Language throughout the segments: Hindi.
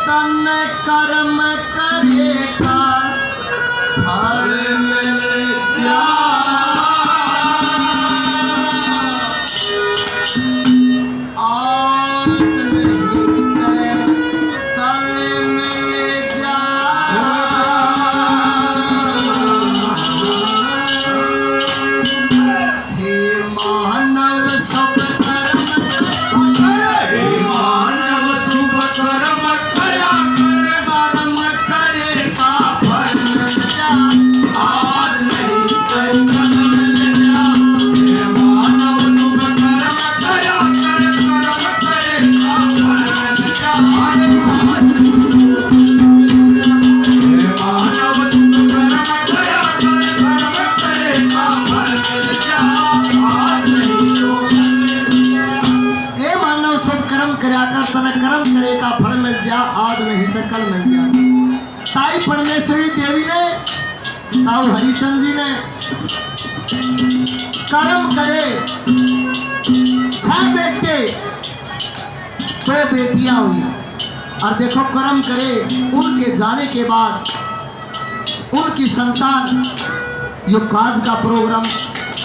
तन कर्म करेगा फल मिल जा आज नहीं कल मिल जा हे मानव सब कर्म हे मानव शुभ कर्म करा कर कर्म करेगा फल मिल जा आज नहीं कल मिल जा हे मानव शुभ कर्म करा कर कर्म करेगा फल मिल जा हे मानव शुभ कर्म करा कर कर्म करेगा फल मिल जा आज नहीं तो हे मानव सब कर्म करा कर तन कर्म करेगा फल मिल जा आज नहीं तो कल मिल जा। ताई परमेश्वरी देवी ने ताऊ हरिचंद जी ने कर्म करे 6 बेटे 2 बेटियां हुई और देखो कर्म करे उनके जाने के बाद उनकी संतान युग काज का प्रोग्राम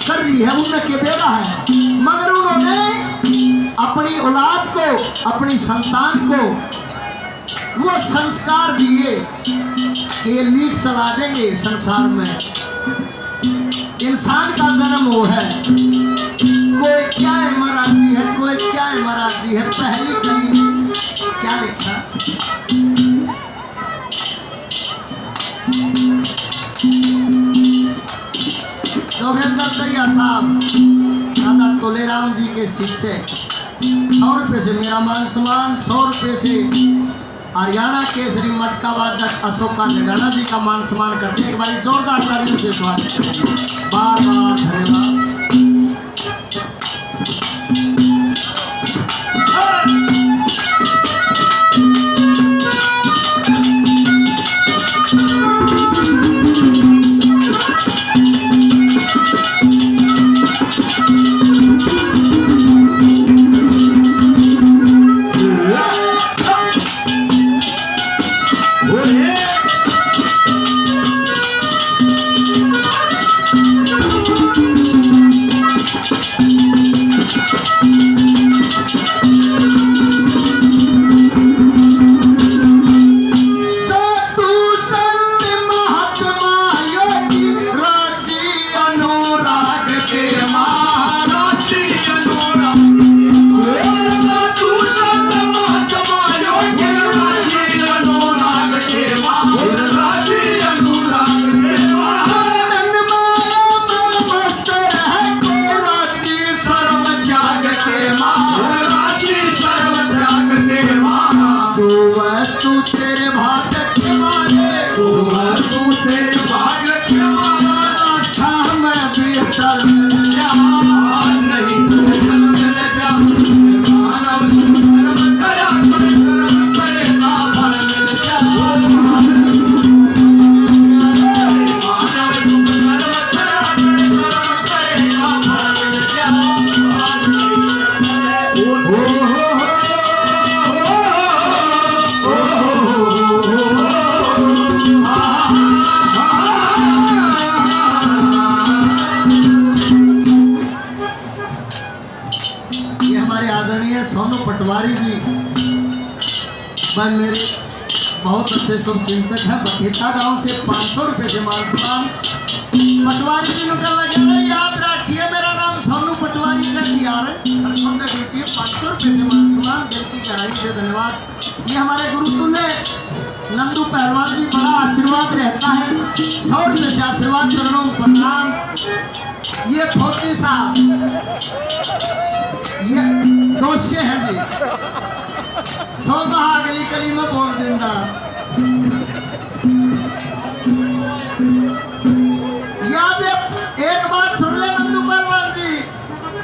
कर रही है उनके बेटा है मगर उन्होंने अपनी औलाद को अपनी संतान को वो संस्कार दिए कि ये लीक चला देंगे संसार में। इंसान का जन्म वो है कोई क्या है महाराजी है कोई क्या है महाराजी है। पहली कली में क्या लिखा जोगेंद्र दरिया साहब दादा तोलेराम जी के शिष्य 100 रुपये से मेरा मान सम्मान 100 रुपये से हरियाणा केसरी मटका वादक अशोका निगाना जी का मान सम्मान करते हैं। एक बार जोरदार तालियों से स्वागत करेंगे। बार बार धन्यवाद। पटवारी जी भाई मेरे बहुत अच्छे शुभचिंतक हैं। बखेता गांव से 500 रुपये से मान सम्मान पटवारी जी कर लगे। याद रखिए मेरा नाम सोनू पटवारी कर दिया है 500 रुपये से मान सम्मान दिल की गहराई से धन्यवाद। ये हमारे गुरु तुल्य नंदू पहलवान जी बड़ा आशीर्वाद रहता है 100 रुपये से आशीर्वाद चरणों में प्रणाम। ये फौजी साहब ये दोषी है जी 100 अगली कली में बोल देंदा। याद एक बात सुन ले नंदू पहलवान जी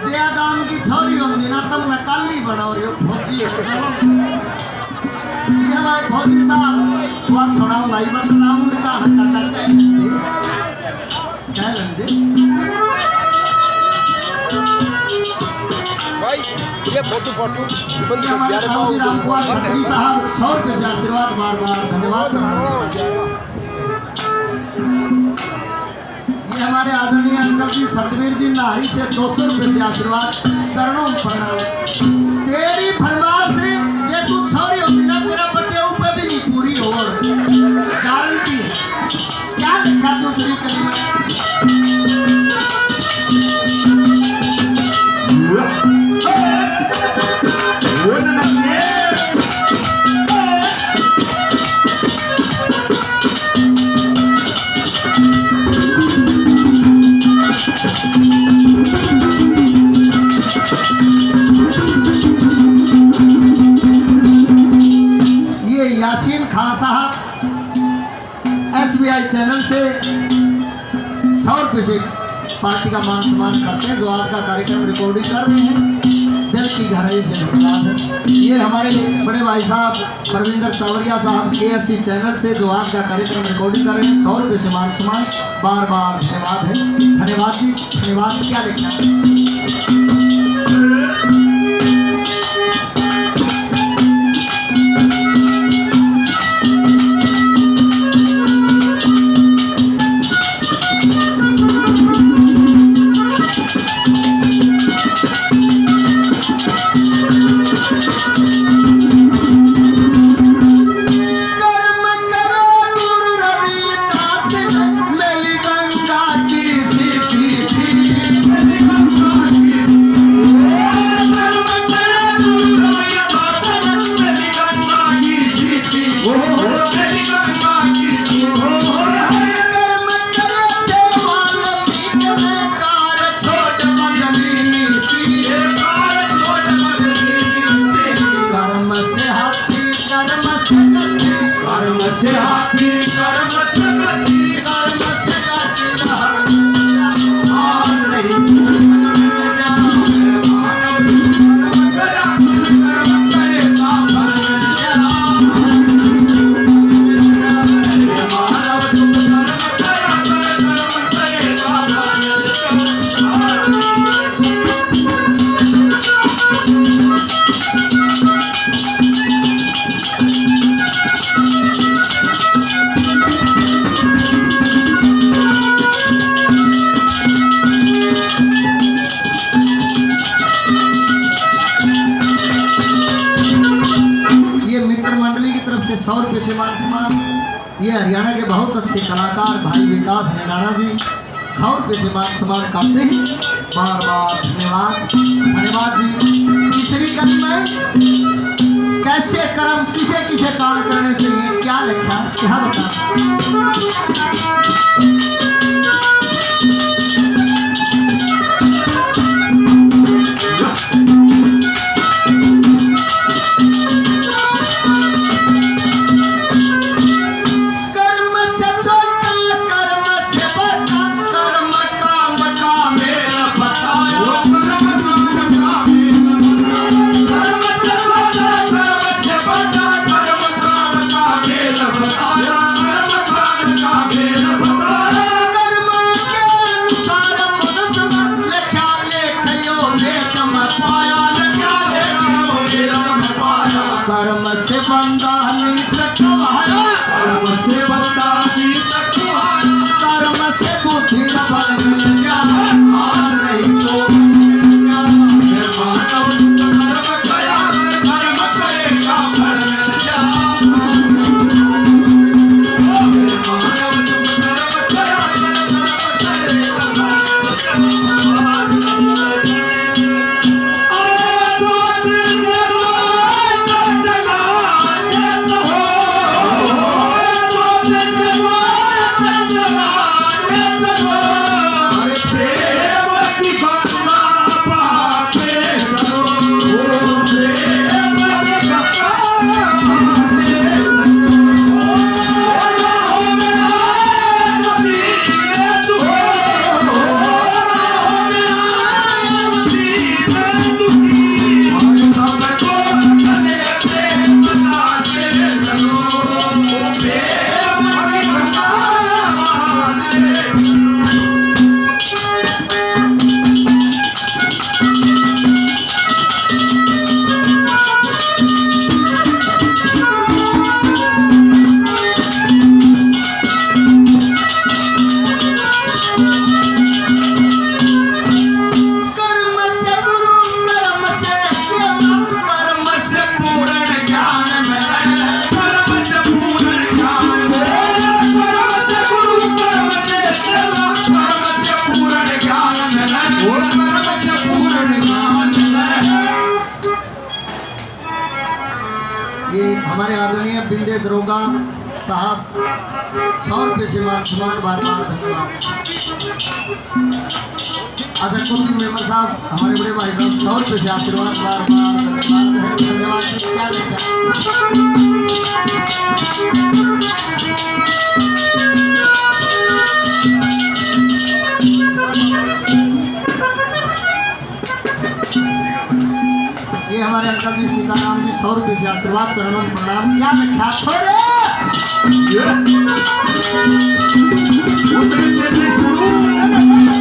जे गांव की छोरी होंगी ना तुम नकाली बना रही हो फौजी ये भाई फौजी साहब वह सुनाऊं भाई बता उनका हक्का करके कह लेंगे भाई ये फोटो ये हमारे ताऊजी रामकुमार खत्री साहब 100 रुपये से आशीर्वाद, बार बार धन्यवाद सर। ये हमारे आदरणीय अंकल जी सतवीर जी नाहरी से 200 रुपये से आशीर्वाद, चरणों में प्रणाम। तेरी फरमाइश से जे तू छोरी होती ना तेरा बर्थडे ऊपर भी नहीं पूरी हो, गारंटी है। क्या लिखा दूसरी कली में? यासीन खान साहब SBI चैनल से 100 रुपये से पार्टी का मान सम्मान करते हैं, जो आज का कार्यक्रम रिकॉर्डिंग कर रहे हैं, दिल की गहराई से धन्यवाद है। ये हमारे बड़े भाई साहब परविंदर चावरिया साहब KSC चैनल से जो आज का कार्यक्रम रिकॉर्डिंग कर रहे हैं, 100 रुपये से मान सम्मान, बार बार धन्यवाद है। धन्यवाद जी, धन्यवाद। क्या लिखना है? से 100 रुपये से मान सम्मान। ये हरियाणा के बहुत अच्छे कलाकार भाई विकास नैनाना जी 100 रुपये से मान सम्मान करते हैं, बार बार धन्यवाद। धन्यवाद जी। तीसरी कड़ी में कैसे कर्म किसे किसे काम करने चाहिए, क्या लिखा, क्या बता? कर्म से बंदा नीच कवाया, कर्म से बंदा नीच कवाया, कर्म से बुद्धि बल मिल गया, और नहीं तो मानव कर्म कया, कर्म करेगा फल मिल गया। मानव कर्म कया, कर्म करेगा फल मिल गया। हमारे आदरणीय बिंदे दरोगा साहब 100 रुपये से मान सम्मान, बार बार धन्यवाद। अच्छा कुंती मेंबर साहब हमारे बड़े भाई साहब 100 रुपये से आशीर्वाद, बार बार धन्यवाद है। धन्यवाद जी, क्या लिखा ये हमारे अंकल जी सीताराम जी 100 रुपये से आशीर्वाद, चरणों में प्रणाम। क्या लिखा छोरे ये उतरे से शुरू